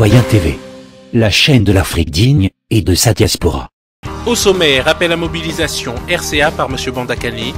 Citoyen TV, la chaîne de l'Afrique digne et de sa diaspora. Au sommet, rappel à mobilisation RCA par M. Bandakani,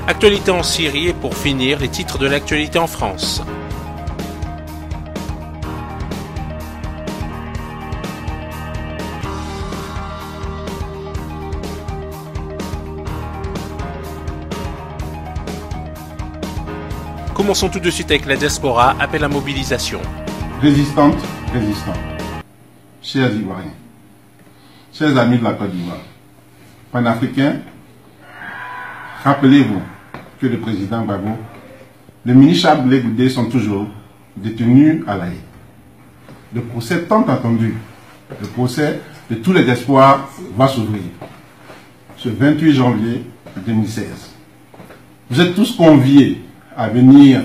actualité en Syrie et pour finir, les titres de l'actualité en France. Commençons tout de suite avec la diaspora, appel à mobilisation. Résistantes, résistants, chers Ivoiriens, chers amis de la Côte d'Ivoire, panafricains, rappelez-vous que le président Gbagbo, le ministre Blé Goudé sont toujours détenus à La Haye. Le procès tant attendu, le procès de tous les espoirs va s'ouvrir ce 28 janvier 2016. Vous êtes tous conviés à venir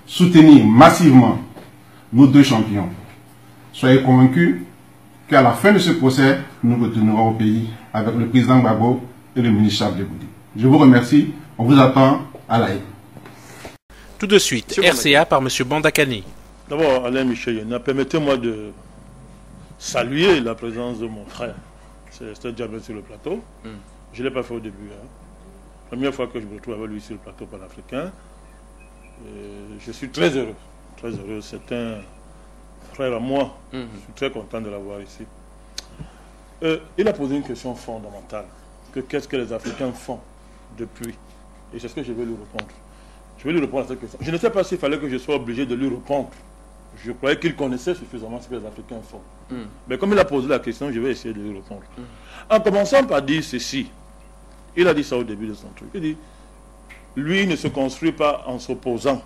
soutenir massivement nos deux champions. Soyez convaincus qu'à la fin de ce procès, nous retournerons au pays avec le président Gbagbo et le ministre Blé Goudé. Je vous remercie, on vous attend à La Haye. Tout de suite, RCA par M. Bandakani. D'abord, Alain Michel, permettez-moi de saluer la présence de mon frère, Célestin Diamé, sur le plateau. Je ne l'ai pas fait au début. Première fois que je me retrouve avec lui sur le plateau panafricain. Je suis très heureux. Très heureux. C'est un frère à moi. Je suis très content de l'avoir ici. Il a posé une question fondamentale. Qu'est-ce que les Africains font depuis? Et c'est ce que je vais lui répondre. Je vais lui répondre à cette question. Je ne sais pas s'il fallait que je sois obligé de lui répondre. Je croyais qu'il connaissait suffisamment ce que les Africains font. Mais comme il a posé la question, je vais essayer de lui répondre. En commençant par dire ceci, il a dit ça au début de son truc. Il dit, lui ne se construit pas en s'opposant.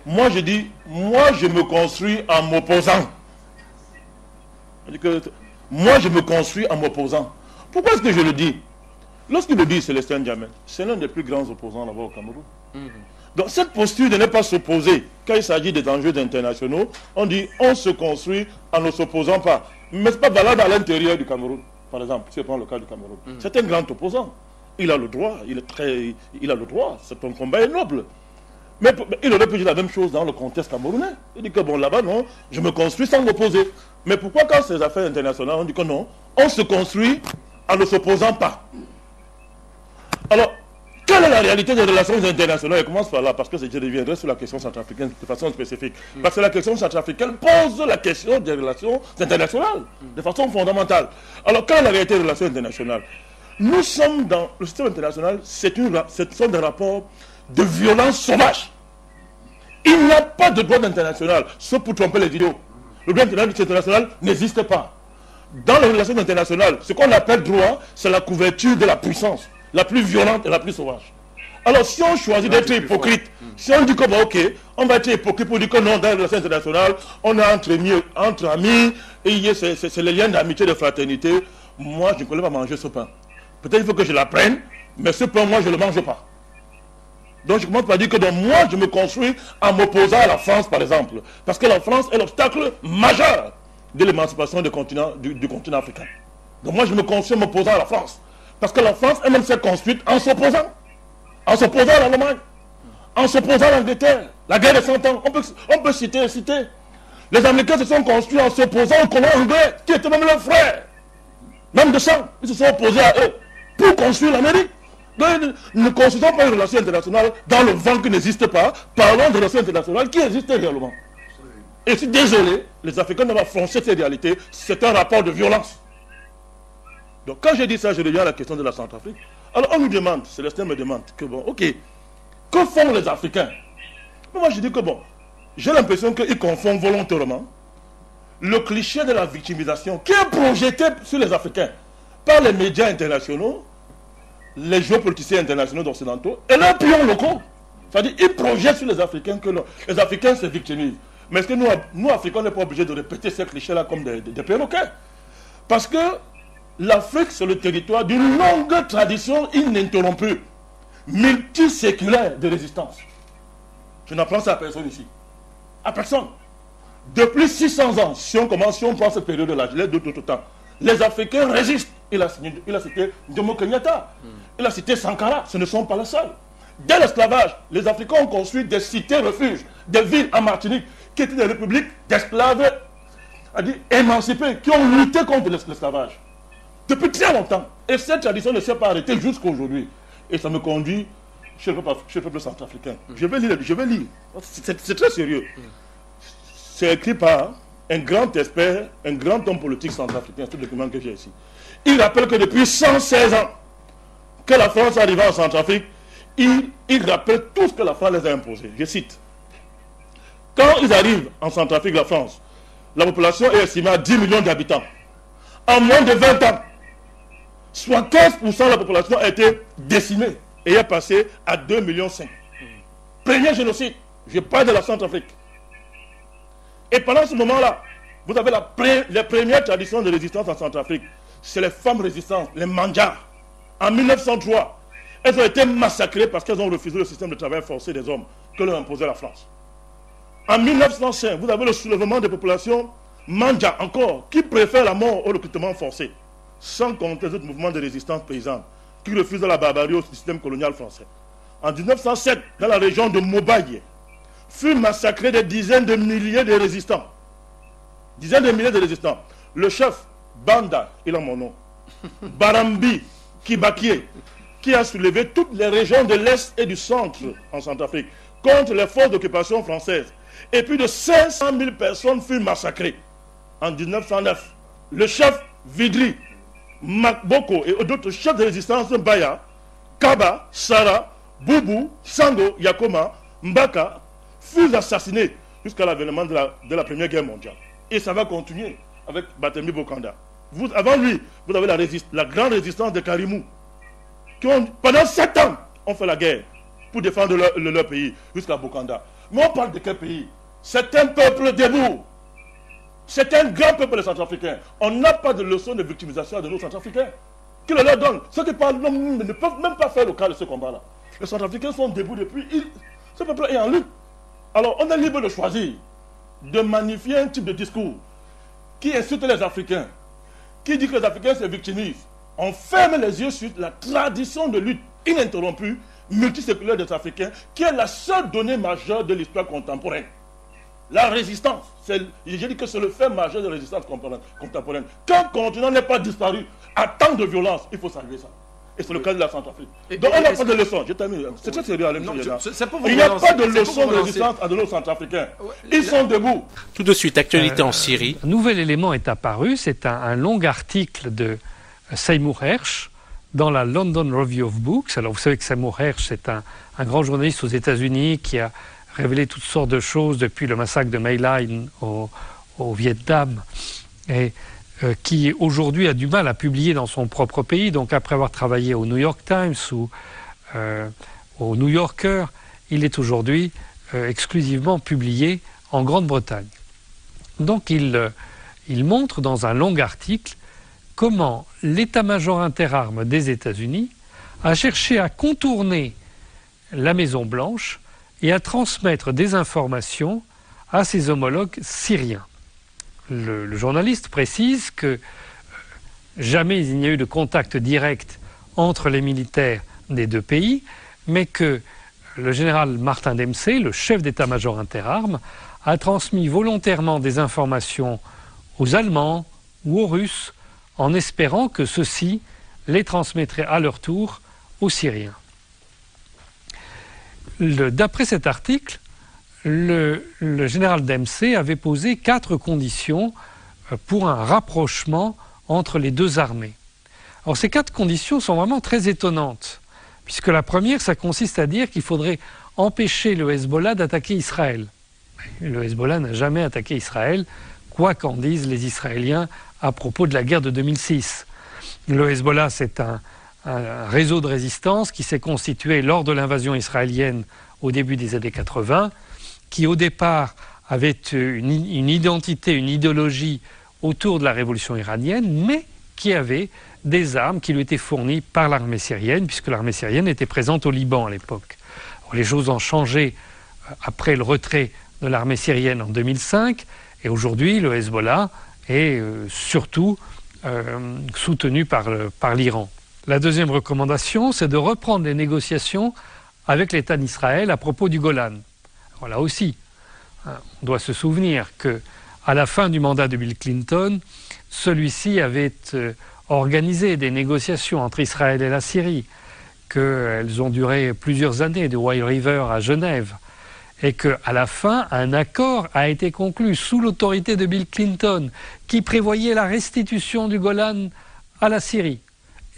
Moi, je dis, moi, je me construis en m'opposant. Moi, je me construis en m'opposant. Pourquoi est-ce que je le dis? Lorsqu'il le dit, Célestin Diamé, c'est l'un des plus grands opposants là-bas au Cameroun. Donc, cette posture de ne pas s'opposer, quand il s'agit des enjeux internationaux, on dit, on se construit en ne s'opposant pas. Mais ce n'est pas valable à l'intérieur du Cameroun, par exemple, si on prend le cas du Cameroun. C'est un grand opposant. Il a le droit, il a le droit, c'est un combat noble. Mais il aurait pu dire la même chose dans le contexte camerounais. Il dit que bon, là-bas, non, je me construis sans m'opposer. Mais pourquoi quand c'est les affaires internationales, on dit que non, on se construit en ne s'opposant pas? Alors, quelle est la réalité des relations internationales? Je commence par là, parce que je reviendrai sur la question centrafricaine de façon spécifique. Parce que la question centrafricaine pose la question des relations internationales de façon fondamentale. Alors, quelle est la réalité des relations internationales? Nous sommes dans le système international, ce sont des rapports de violence sauvage. Il n'y a pas de droit international, sauf pour tromper les idiots. Le droit international n'existe pas. Dans les relations internationales, ce qu'on appelle droit, c'est la couverture de la puissance, la plus violente et la plus sauvage. Alors si on choisit d'être hypocrite, si on dit que bon, ok, on va être hypocrite pour dire que non, dans les relations internationales, on est entre amis, et c'est les liens d'amitié, de fraternité, moi je ne connais pas manger ce pain. Peut-être il faut que je l'apprenne, mais ce pain, moi, je ne le mange pas. Donc je commence par dire que donc, moi, je me construis en m'opposant à la France, par exemple. Parce que la France est l'obstacle majeur de l'émancipation du continent africain. Donc moi, je me construis en m'opposant à la France. Parce que la France elle-même s'est construite en s'opposant. En s'opposant à l'Allemagne. En s'opposant à l'Angleterre. La guerre de 100 ans, on peut citer. Les Américains se sont construits en s'opposant aux colons anglais, qui étaient même leurs frères. Même de sang, ils se sont opposés à eux pour construire l'Amérique. Ne construisons pas une relation internationale dans le vent qui n'existe pas. Parlons de relations internationales qui existent réellement. Et je suis désolé, les Africains n'ont pas franchi ces réalités. C'est un rapport de violence. Donc quand je dis ça, je reviens à la question de la Centrafrique. Alors on nous demande, Célestin me demande, que bon, ok, que font les Africains? Mais moi je dis que bon, j'ai l'impression qu'ils confondent volontairement le cliché de la victimisation qui est projeté sur les Africains par les médias internationaux, les géopoliticiens internationaux occidentaux et leurs pions locaux. C'est-à-dire qu'ils projettent sur les Africains que les Africains se victimisent. Mais est-ce que nous Africains, on n'est pas obligés de répéter ces clichés-là comme des perroquets? Parce que l'Afrique, c'est le territoire d'une longue tradition ininterrompue, multiséculaire de résistance. Je n'apprends ça à personne ici. À personne. Depuis 600 ans, si on prend cette période-là, je l'ai dit tout le temps, les Africains résistent. Il a cité Jomo Kenyatta, il a cité Sankara, ce ne sont pas les seuls. Dès l'esclavage, les Africains ont construit des cités-refuges, des villes en Martinique, qui étaient des républiques d'esclaves c'est-à-dire émancipés, qui ont lutté contre l'esclavage depuis très longtemps. Et cette tradition ne s'est pas arrêtée jusqu'à aujourd'hui. Et ça me conduit chez le peuple centrafricain. Je vais lire. C'est très sérieux. C'est écrit par un grand expert, un grand homme politique centrafricain, c'est le document que j'ai ici. Il rappelle que depuis 116 ans que la France est arrivée en Centrafrique, il rappelle tout ce que la France les a imposé. Je cite. Quand ils arrivent en Centrafrique, la France, la population est estimée à 10 millions d'habitants. En moins de 20 ans, soit 15% de la population a été décimée et est passée à 2,5 millions. Premier génocide, je parle de la Centrafrique. Et pendant ce moment-là, vous avez les premières traditions de résistance en Centrafrique. C'est les femmes résistantes, les Mandjas. En 1903, elles ont été massacrées parce qu'elles ont refusé le système de travail forcé des hommes que leur imposait la France. En 1905, vous avez le soulèvement des populations Mandja encore, qui préfèrent la mort au recrutement forcé, sans compter les autres mouvements de résistance paysanne, qui refusent la barbarie au système colonial français. En 1907, dans la région de Mobaye, furent massacrés des dizaines de milliers de résistants. Dizaines de milliers de résistants. Le chef Banda, il a mon nom, Barambi Kibakie, qui a soulevé toutes les régions de l'Est et du Centre en Centrafrique contre les forces d'occupation françaises. Et plus de 500 000 personnes furent massacrées. En 1909, le chef Vidri, Makboko et d'autres chefs de résistance de Baya, Kaba, Sara, Boubou, Sango, Yakoma, Mbaka, furent assassinés jusqu'à l'avènement de la Première Guerre mondiale. Et ça va continuer avec Batemi Bokanda. Avant lui, vous avez la grande résistance de Karimou, qui pendant 7 ans ont fait la guerre pour défendre leur pays jusqu'à Bokanda. Mais on parle de quel pays? C'est un peuple debout. C'est un grand peuple de Centrafricains. On n'a pas de leçon de victimisation de nos Centrafricains. Qui le leur donne? Ceux qui parlent ne peuvent même pas faire le cas de ce combat-là. Les Centrafricains sont debout depuis. Ce peuple est en lutte. Alors on est libre de choisir, de magnifier un type de discours qui insulte les Africains, qui dit que les Africains se victimisent. On ferme les yeux sur la tradition de lutte ininterrompue, multiséculaire des Africains, qui est la seule donnée majeure de l'histoire contemporaine. La résistance, je dis que c'est le fait majeur de la résistance contemporaine. Qu'un continent n'est pas disparu à tant de violence, il faut saluer ça. Et c'est le cas de la Centrafrique. Donc on n'a pas de leçon, je termine. C'est très sérieux, Alain. Il n'y a pas de leçon de résistance à de nos Centrafricains. Ils sont debout. Tout de suite, actualité en Syrie. Un nouvel élément est apparu, c'est un long article de Seymour Hersh dans la London Review of Books. Alors vous savez que Seymour Hersh, c'est un grand journaliste aux États-Unis qui a révélé toutes sortes de choses depuis le massacre de My Lai au Vietnam, et qui aujourd'hui a du mal à publier dans son propre pays. Donc après avoir travaillé au New York Times ou au New Yorker, il est aujourd'hui exclusivement publié en Grande-Bretagne. Donc il montre dans un long article comment l'état-major interarmes des États-Unis a cherché à contourner la Maison-Blanche et à transmettre des informations à ses homologues syriens. Le journaliste précise que jamais il n'y a eu de contact direct entre les militaires des deux pays, mais que le général Martin Dempsey, le chef d'état-major interarmes, a transmis volontairement des informations aux Allemands ou aux Russes en espérant que ceux-ci les transmettraient à leur tour aux Syriens. D'après cet article, le général Dempsey avait posé 4 conditions pour un rapprochement entre les deux armées. Alors ces 4 conditions sont vraiment très étonnantes, puisque la première, ça consiste à dire qu'il faudrait empêcher le Hezbollah d'attaquer Israël. Le Hezbollah n'a jamais attaqué Israël, quoi qu'en disent les Israéliens à propos de la guerre de 2006. Le Hezbollah, c'est un réseau de résistance qui s'est constitué lors de l'invasion israélienne au début des années 80, qui au départ avait une identité, une idéologie autour de la révolution iranienne, mais qui avait des armes qui lui étaient fournies par l'armée syrienne, puisque l'armée syrienne était présente au Liban à l'époque. Les choses ont changé après le retrait de l'armée syrienne en 2005, et aujourd'hui le Hezbollah est surtout soutenu par l'Iran. La deuxième recommandation, c'est de reprendre les négociations avec l'État d'Israël à propos du Golan. Alors là aussi, on doit se souvenir que À la fin du mandat de Bill Clinton, celui-ci avait organisé des négociations entre Israël et la Syrie, qu'elles ont duré plusieurs années, de Wye River à Genève, et qu'à la fin, un accord a été conclu sous l'autorité de Bill Clinton, qui prévoyait la restitution du Golan à la Syrie.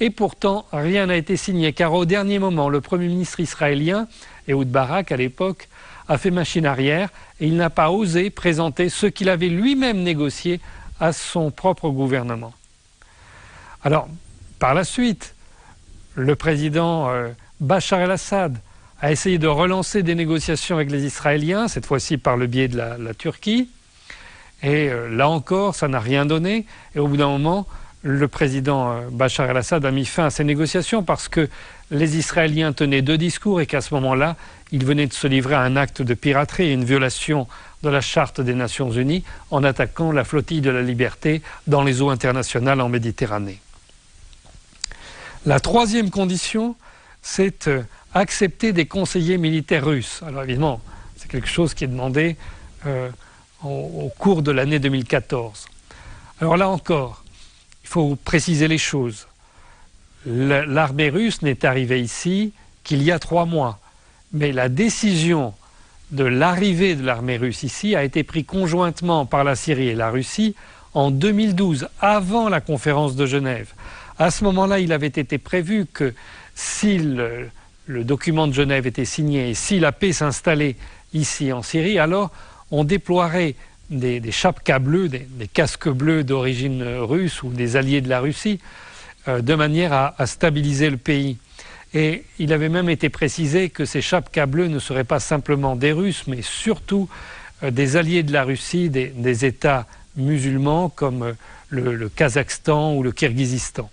Et pourtant, rien n'a été signé, car au dernier moment, le Premier ministre israélien, Ehud Barak à l'époque, a fait machine arrière, et il n'a pas osé présenter ce qu'il avait lui-même négocié à son propre gouvernement. Alors, par la suite, le président Bachar el-Assad a essayé de relancer des négociations avec les Israéliens, cette fois-ci par le biais de la Turquie. Et là encore, ça n'a rien donné. Et au bout d'un moment, le président Bachar el-Assad a mis fin à ces négociations parce que les Israéliens tenaient deux discours et qu'à ce moment-là, ils venaient de se livrer à un acte de piraterie et une violation de la Charte des Nations Unies en attaquant la flottille de la liberté dans les eaux internationales en Méditerranée. La troisième condition, c'est accepter des conseillers militaires russes. Alors évidemment, c'est quelque chose qui est demandé au cours de l'année 2014. Alors là encore, il faut préciser les choses. L'armée russe n'est arrivée ici qu'il y a 3 mois. Mais la décision de l'arrivée de l'armée russe ici a été prise conjointement par la Syrie et la Russie en 2012, avant la conférence de Genève. À ce moment-là, il avait été prévu que si le document de Genève était signé et si la paix s'installait ici en Syrie, alors on déploierait des chapkas bleus, des casques bleus d'origine russe ou des alliés de la Russie, de manière à stabiliser le pays. Et il avait même été précisé que ces chapkas bleus ne seraient pas simplement des Russes, mais surtout des alliés de la Russie, des États musulmans comme le Kazakhstan ou le Kirghizistan.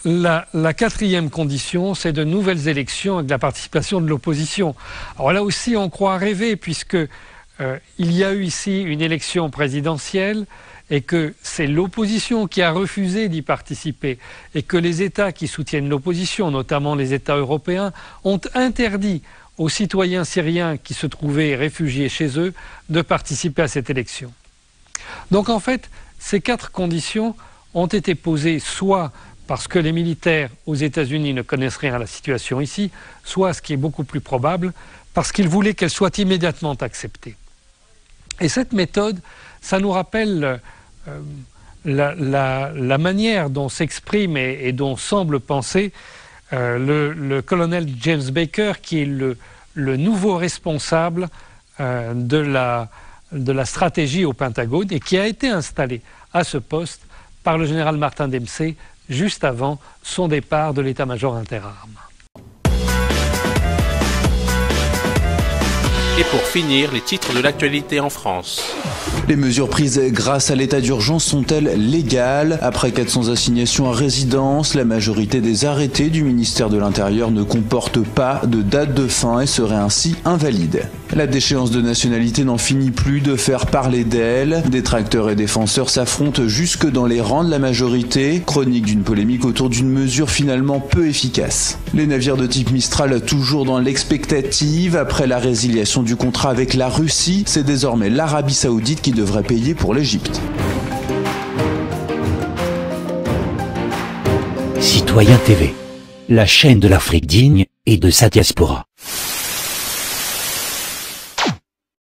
La quatrième condition, c'est de nouvelles élections avec la participation de l'opposition. Alors là aussi, on croit rêver, puisque il y a eu ici une élection présidentielle et que c'est l'opposition qui a refusé d'y participer et que les États qui soutiennent l'opposition, notamment les États européens, ont interdit aux citoyens syriens qui se trouvaient réfugiés chez eux de participer à cette élection. Donc en fait, ces 4 conditions ont été posées soit parce que les militaires aux États-Unis ne connaissent rien à la situation ici, soit, ce qui est beaucoup plus probable, parce qu'ils voulaient qu'elles soient immédiatement acceptées. Et cette méthode, ça nous rappelle la manière dont s'exprime et dont semble penser le colonel James Baker, qui est le nouveau responsable de la stratégie au Pentagone et qui a été installé à ce poste par le général Martin Dempsey juste avant son départ de l'état-major interarmes. Et pour finir, les titres de l'actualité en France. Les mesures prises grâce à l'état d'urgence sont-elles légales? Après 400 assignations à résidence, la majorité des arrêtés du ministère de l'Intérieur ne comportent pas de date de fin et seraient ainsi invalides. La déchéance de nationalité n'en finit plus de faire parler d'elle. Détracteurs et défenseurs s'affrontent jusque dans les rangs de la majorité, chronique d'une polémique autour d'une mesure finalement peu efficace. Les navires de type Mistral toujours dans l'expectative. Après la résiliation du contrat avec la Russie, c'est désormais l'Arabie Saoudite qui devrait payer pour l'Égypte. Citoyen TV, la chaîne de l'Afrique digne et de sa diaspora.